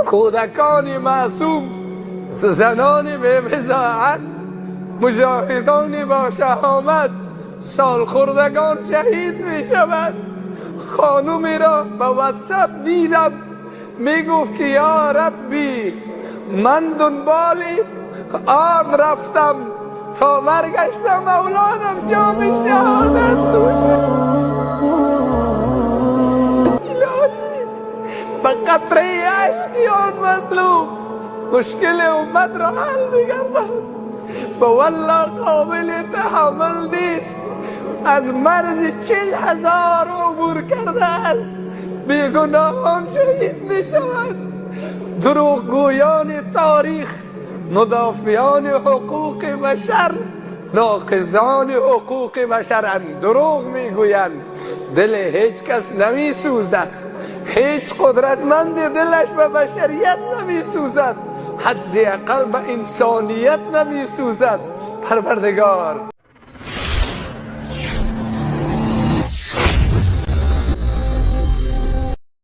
کودکان معصوم، زنان به بضاعت، مجاهدان با شهامت، سالخوردگان شهید می شود. خانومی را به واتساپ دیدم میگفت که یا ربی من دنبال آن رفتم تا برگشتم اولادم جام شهادت نوشد. الهی به قطره اشکی آن مظلوم مشکل امت را حل می‌گردد. به والله قابل تحمل نیست. از مرز 40,000 عبور کرده است. بیگناهان شهید می شوند. دروغگویان تاریخ، مدافعان حقوق بشر، ناقضان حقوق بشرند. دروغ میگویند. دل هیچ کس نمی سوزد. هیچ قدرتمند دلش به بشریت نمی سوزد. حداقل به انسانیت نمی سوزد. پروردگار